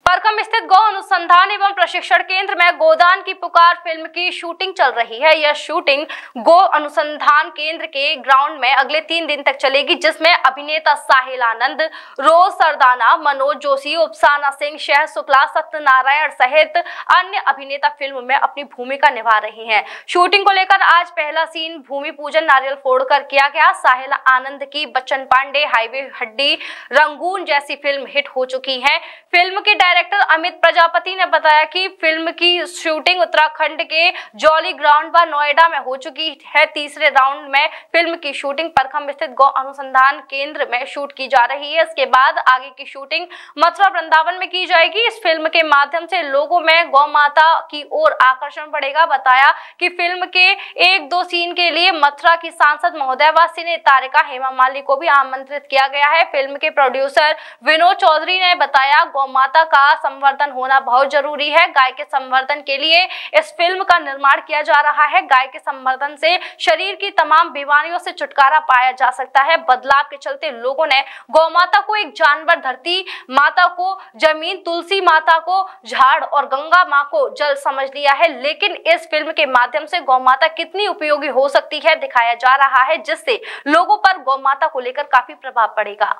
परकम स्थित गौ अनुसंधान एवं प्रशिक्षण केंद्र में गोदान की पुकार फिल्म की शूटिंग चल रही है। यह शूटिंग गौ अनुसंधान केंद्र के ग्राउंड में अगले 3 दिन तक चलेगी, जिसमें अभिनेता साहिल आनंद, रोज सरदाना, मनोज जोशी, उपसाना सिंह, शह शुक्ला, सत्यनारायण सहित अन्य अभिनेता फिल्म में अपनी भूमिका निभा रही हैं। शूटिंग को लेकर आज पहला सीन भूमि पूजन नारियल फोड़कर किया गया। साहिल आनंद की बच्चन पांडे, हाईवे हड्डी, रंगून जैसी फिल्म हिट हो चुकी है। फिल्म के डायरेक्टर अमित प्रजापति ने बताया कि फिल्म की शूटिंग उत्तराखंड के जौली ग्राउंड व नोएडा में हो चुकी है। तीसरे राउंड में फिल्म की शूटिंग परखम स्थित गौ अनुसंधान केंद्र में शूट की जा रही है। इसके बाद आगे की शूटिंग मथुरा वृंदावन में की जाएगी। इस फिल्म के माध्यम से लोगों में गौ माता की ओर आकर्षण बढ़ेगा। बताया कि फिल्म के 1-2 सीन के लिए मथुरा की सांसद महोदय व सिने तारिका हेमा मालिनी को भी आमंत्रित किया गया है। फिल्म के प्रोड्यूसर विनोद चौधरी ने बताया, गौ माता का संवर्धन होना बहुत जरूरी है। गाय के संवर्धन के लिए इस फिल्म का निर्माण किया जा रहा है। गाय के संवर्धन से शरीर की तमाम बीमारियों से छुटकारा पाया जा सकता है। बदलाव के चलते लोगों ने गौ माता को एक जानवर, धरती माता को जमीन, तुलसी माता को झाड़ और गंगा माँ को जल समझ लिया है। लेकिन इस फिल्म के माध्यम से गौ माता कितनी उपयोगी हो सकती है दिखाया जा रहा है, जिससे लोगों पर गौ माता को लेकर काफी प्रभाव पड़ेगा।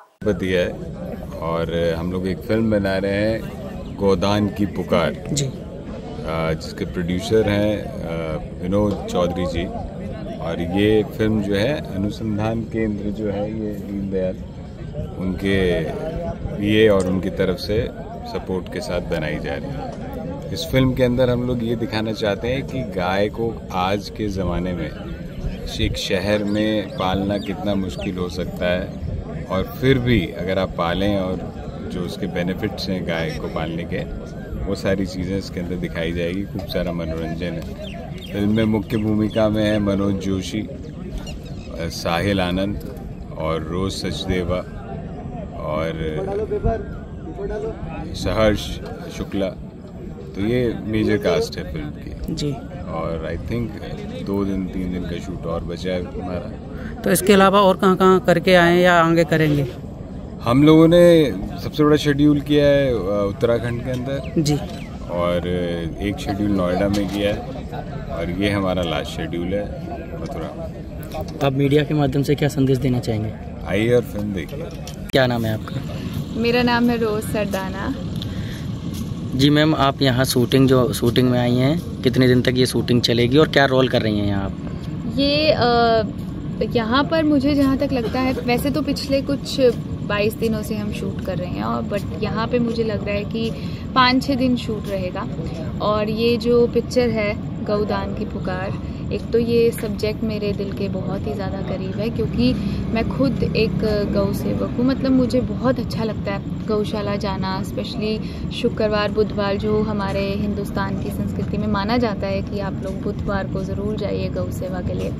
और हम लोग एक फिल्म बना रहे हैं गोदान की पुकार जी, जिसके प्रोड्यूसर हैं विनोद चौधरी जी। और ये फिल्म जो है अनुसंधान केंद्र जो है ये दीनदयाल उनके लिए और उनकी तरफ से सपोर्ट के साथ बनाई जा रही है। इस फिल्म के अंदर हम लोग ये दिखाना चाहते हैं कि गाय को आज के ज़माने में एक शहर में पालना कितना मुश्किल हो सकता है, और फिर भी अगर आप पालें और जो उसके बेनिफिट्स हैं गाय को पालने के, वो सारी चीज़ें इसके अंदर दिखाई जाएगी। खूब सारा मनोरंजन है। फिल्म में मुख्य भूमिका में है मनोज जोशी, साहिल आनंद और रोज सचदेवा और सहर्ष शुक्ला। तो ये मेजर कास्ट है फिल्म की जी। और आई थिंक 2-3 दिन का शूट और बचा है हमारा। तो इसके अलावा और कहाँ करके आए हैं या आगे करेंगे? हम लोगों ने सबसे बड़ा शेड्यूल किया है उत्तराखंड के अंदर जी, और एक शेड्यूल नोएडा में किया है, और ये हमारा लास्ट शेड्यूल है मथुरा। आप मीडिया के माध्यम से क्या संदेश देना चाहेंगे? आइए और फिल्म देखिए। क्या नाम है आपका? मेरा नाम है रोज सरदाना जी। मैम, आप यहाँ शूटिंग में आई हैं, कितने दिन तक ये शूटिंग चलेगी और क्या रोल कर रही हैं यहाँ आप? ये यहाँ पर मुझे जहाँ तक लगता है, वैसे तो पिछले कुछ 22 दिनों से हम शूट कर रहे हैं, और बट यहाँ पे मुझे लग रहा है कि 5-6 दिन शूट रहेगा। और ये जो पिक्चर है गौदान की पुकार, एक तो ये सब्जेक्ट मेरे दिल के बहुत ही ज़्यादा करीब है, क्योंकि मैं खुद एक गौ सेवक हूँ। मतलब मुझे बहुत अच्छा लगता है गौशाला जाना, स्पेशली शुक्रवार, बुधवार, जो हमारे हिंदुस्तान की संस्कृति में माना जाता है कि आप लोग बुधवार को ज़रूर जाइए गौ सेवा के लिए।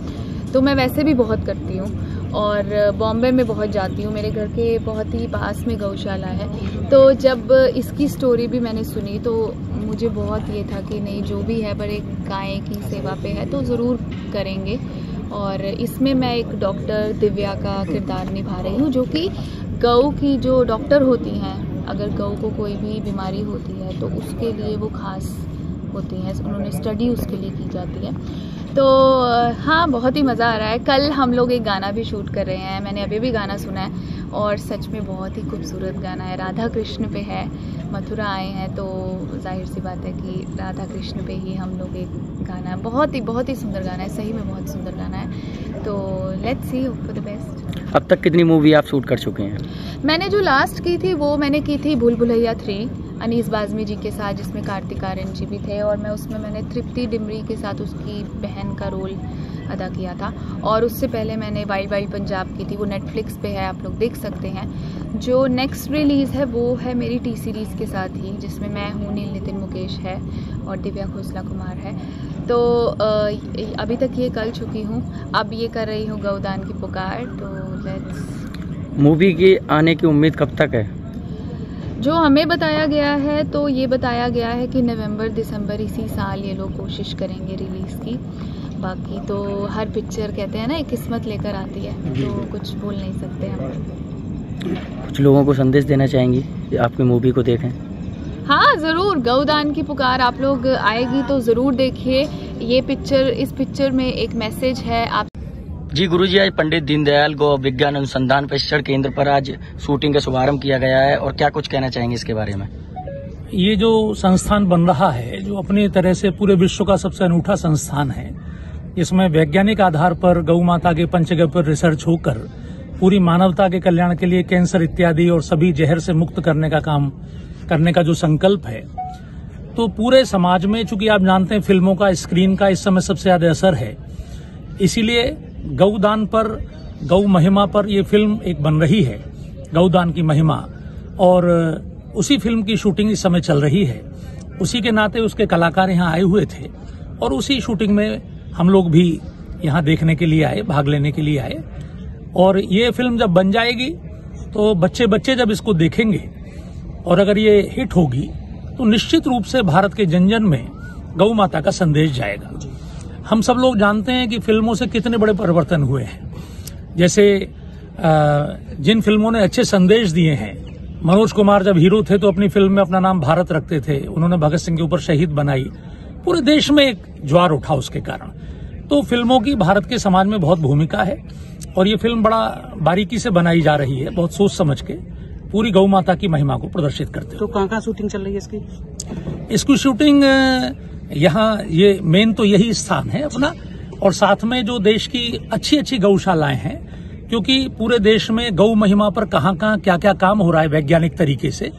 तो मैं वैसे भी बहुत करती हूँ और बॉम्बे में बहुत जाती हूँ। मेरे घर के बहुत ही पास में गौशाला है। तो जब इसकी स्टोरी भी मैंने सुनी तो मुझे बहुत ये था कि नहीं, जो भी है पर एक गाय की सेवा पे है तो ज़रूर करेंगे। और इसमें मैं एक डॉक्टर दिव्या का किरदार निभा रही हूँ, जो कि गौ की जो डॉक्टर होती हैं, अगर गौ को कोई भी बीमारी होती है तो उसके लिए वो खास होती हैं, उन्होंने स्टडी उसके लिए की जाती है। तो हाँ, बहुत ही मज़ा आ रहा है। कल हम लोग एक गाना भी शूट कर रहे हैं, मैंने अभी भी गाना सुना है और सच में बहुत ही खूबसूरत गाना है। राधा कृष्ण पे है। मथुरा आए हैं तो जाहिर सी बात है कि राधा कृष्ण पे ही हम लोग एक गाना, बहुत ही सुंदर गाना है, सही में बहुत सुंदर गाना है। तो let's see, hope for the best. अब तक कितनी मूवी आप शूट कर चुके हैं? मैंने जो लास्ट की थी वो मैंने की थी भूल भुलैया 3 अनीस बाज़मी जी के साथ, जिसमें कार्तिक आर्यन जी भी थे, और मैं उसमें मैंने तृप्ति डिमरी के साथ उसकी बहन का रोल अदा किया था। और उससे पहले मैंने वाइल्ड वाइल्ड पंजाब की थी, वो नेटफ्लिक्स पे है, आप लोग देख सकते हैं। जो नेक्स्ट रिलीज़ है वो है मेरी टी सीरीज़ के साथ ही, जिसमें मैं हूँ, नील नितिन मुकेश है और दिव्या खोसला कुमार है। तो अभी तक ये कर चुकी हूँ, अब ये कर रही हूँ गौदान की पुकार। तो लेट्स। मूवी की आने की उम्मीद कब तक है? जो हमें बताया गया है तो ये बताया गया है कि नवंबर-दिसंबर इसी साल ये लोग कोशिश करेंगे रिलीज़ की। बाकी तो हर पिक्चर कहते हैं ना, एक किस्मत लेकर आती है, तो कुछ बोल नहीं सकते हम। कुछ लोगों को संदेश देना चाहेंगी कि आपकी मूवी को देखें? हाँ, हाँ ज़रूर, गौदान की पुकार आप लोग आएगी तो ज़रूर देखिए ये पिक्चर। इस पिक्चर में एक मैसेज है। आप जी गुरुजी, आज पंडित दीनदयाल गौ विज्ञान अनुसंधान प्रशिक्षण केंद्र पर आज शूटिंग का शुभारंभ किया गया है, और क्या कुछ कहना चाहेंगे इसके बारे में? ये जो संस्थान बन रहा है, जो अपनी तरह से पूरे विश्व का सबसे अनूठा संस्थान है, इसमें वैज्ञानिक आधार पर गौ माता के पंचगव्य पर रिसर्च होकर पूरी मानवता के कल्याण के लिए कैंसर इत्यादि और सभी जहर से मुक्त करने का काम करने का जो संकल्प है, तो पूरे समाज में, चूंकि आप जानते हैं फिल्मों का, स्क्रीन का इस समय सबसे ज्यादा असर है, इसीलिए गौदान पर, गौ महिमा पर ये फिल्म एक बन रही है, गौदान की महिमा, और उसी फिल्म की शूटिंग इस समय चल रही है। उसी के नाते उसके कलाकार यहाँ आए हुए थे और उसी शूटिंग में हम लोग भी यहाँ देखने के लिए आए, भाग लेने के लिए आए। और ये फिल्म जब बन जाएगी तो बच्चे जब इसको देखेंगे और अगर ये हिट होगी तो निश्चित रूप से भारत के जन जन में गौ माता का संदेश जाएगा। हम सब लोग जानते हैं कि फिल्मों से कितने बड़े परिवर्तन हुए हैं। जैसे जिन फिल्मों ने अच्छे संदेश दिए हैं, मनोज कुमार जब हीरो थे तो अपनी फिल्म में अपना नाम भारत रखते थे, उन्होंने भगत सिंह के ऊपर शहीद बनाई, पूरे देश में एक ज्वार उठा उसके कारण। तो फिल्मों की भारत के समाज में बहुत भूमिका है और ये फिल्म बड़ा बारीकी से बनाई जा रही है, बहुत सोच समझ के पूरी गौ माता की महिमा को प्रदर्शित करते हैं। तो कहाँ शूटिंग चल रही है इसकी शूटिंग यहाँ, ये मेन तो यही स्थान है अपना, और साथ में जो देश की अच्छी अच्छी गौशालाएं हैं, क्योंकि पूरे देश में गौ महिमा पर कहाँ क्या क्या काम हो रहा है वैज्ञानिक तरीके से,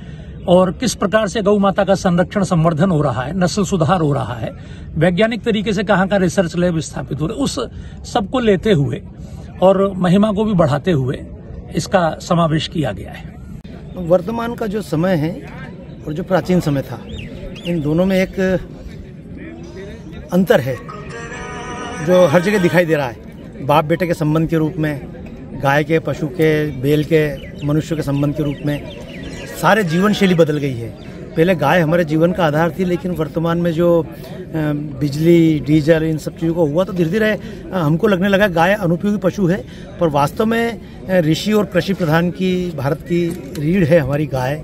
और किस प्रकार से गौ माता का संरक्षण संवर्धन हो रहा है, नस्ल सुधार हो रहा है, वैज्ञानिक तरीके से कहाँ रिसर्च लैब स्थापित हो रहे, उस सबको लेते हुए और महिमा को भी बढ़ाते हुए इसका समावेश किया गया है। वर्तमान का जो समय है और जो प्राचीन समय था, इन दोनों में एक अंतर है जो हर जगह दिखाई दे रहा है। बाप बेटे के संबंध के रूप में, गाय के, पशु के, बैल के, मनुष्य के संबंध के रूप में सारे जीवन शैली बदल गई है। पहले गाय हमारे जीवन का आधार थी, लेकिन वर्तमान में जो बिजली, डीजल, इन सब चीज़ों को हुआ तो धीरे धीरे हमको लगने लगा गाय अनुपयोगी पशु है, पर वास्तव में ऋषि और कृषि प्रधान की भारत की रीढ़ है हमारी गाय।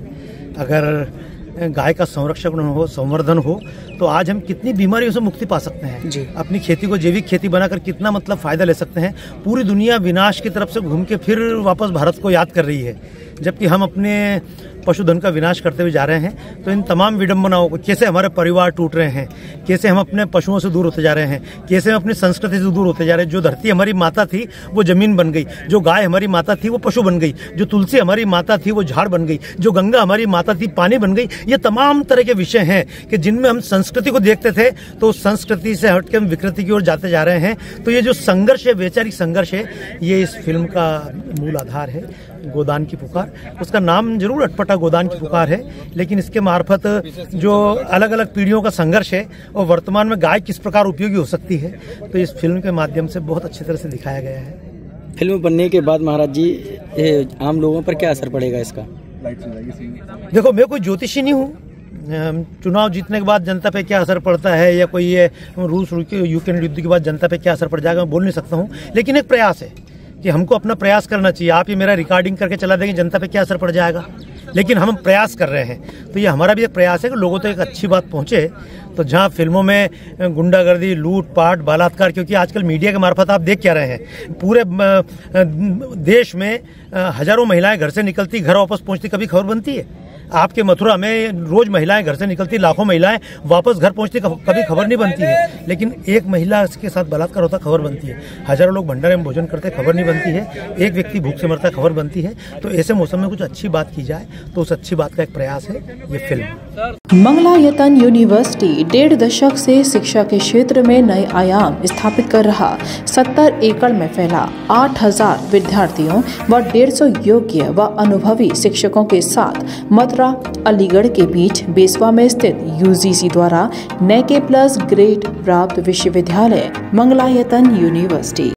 अगर गाय का संरक्षण हो, संवर्धन हो, तो आज हम कितनी बीमारियों से मुक्ति पा सकते हैं। अपनी खेती को जैविक खेती बनाकर कितना मतलब फायदा ले सकते हैं। पूरी दुनिया विनाश की तरफ से घूम के फिर वापस भारत को याद कर रही है, जबकि हम अपने पशुधन का विनाश करते हुए जा रहे हैं। तो इन तमाम विडंबनाओं को, कैसे हमारे परिवार टूट रहे हैं, कैसे हम अपने पशुओं से दूर होते जा रहे हैं, कैसे हम अपनी संस्कृति से दूर होते जा रहे हैं। जो धरती हमारी माता थी वो जमीन बन गई, जो गाय हमारी माता थी वो पशु बन गई, जो तुलसी हमारी माता थी वो झाड़ बन गई, जो गंगा हमारी माता थी पानी बन गई। ये तमाम तरह के विषय हैं कि जिनमें हम संस्कृति को देखते थे तो उस संस्कृति से हटके हम विकृति की ओर जाते जा रहे हैं। तो ये जो संघर्ष है, वैचारिक संघर्ष है, ये इस फिल्म का मूल आधार है, गोदान की पुकार। उसका नाम जरूर अटपटा गोदान की पुकार है, लेकिन इसके मार्फत जो अलग अलग पीढ़ियों का संघर्ष है और वर्तमान में गाय किस प्रकार उपयोगी हो सकती है, तो इस फिल्म के माध्यम से बहुत अच्छी तरह से दिखाया गया है। फिल्म बनने के बाद महाराज जी आम लोगों पर क्या असर पड़ेगा इसका? देखो, मैं कोई ज्योतिषी नहीं हूँ। चुनाव जीतने के बाद जनता पे क्या असर पड़ता है, या कोई ये रूस यूक्रेन युद्ध के बाद जनता पे क्या असर पड़ जाएगा, मैं बोल नहीं सकता हूँ। लेकिन एक प्रयास है कि हमको अपना प्रयास करना चाहिए। आप ये मेरा रिकॉर्डिंग करके चला देंगे, जनता पे क्या असर पड़ जाएगा, लेकिन हम प्रयास कर रहे हैं। तो ये हमारा भी एक प्रयास है कि लोगों तक एक अच्छी बात पहुंचे। तो जहां फिल्मों में गुंडागर्दी, लूटपाट, बलात्कार, क्योंकि आजकल मीडिया के मार्फत आप देख क्या रहे हैं, पूरे देश में हजारों महिलाएं घर से निकलती, घर वापस पहुंचती, कभी खबर बनती है? आपके मथुरा में रोज महिलाएं घर से निकलती, लाखों महिलाएं वापस घर पहुंचती, कभी खबर नहीं बनती है। लेकिन एक महिला के साथ बलात्कार होता, खबर बनती है। हजारों लोग भंडारे में भोजन करते, खबर नहीं बनती है। एक व्यक्ति भूख से मरता, खबर बनती है। तो ऐसे मौसम में कुछ अच्छी बात की जाए, तो उस अच्छी बात का एक प्रयास है ये फिल्म। मंगलायतन यूनिवर्सिटी 1.5 दशक से शिक्षा के क्षेत्र में नए आयाम स्थापित कर रहा। 70 एकड़ में फैला 8000 विद्यार्थियों व 150 योग्य व अनुभवी शिक्षकों के साथ मथुरा अलीगढ़ के बीच बेसवा में स्थित यूजीसी द्वारा NAAC+ ग्रेड प्राप्त विश्वविद्यालय मंगलायतन यूनिवर्सिटी।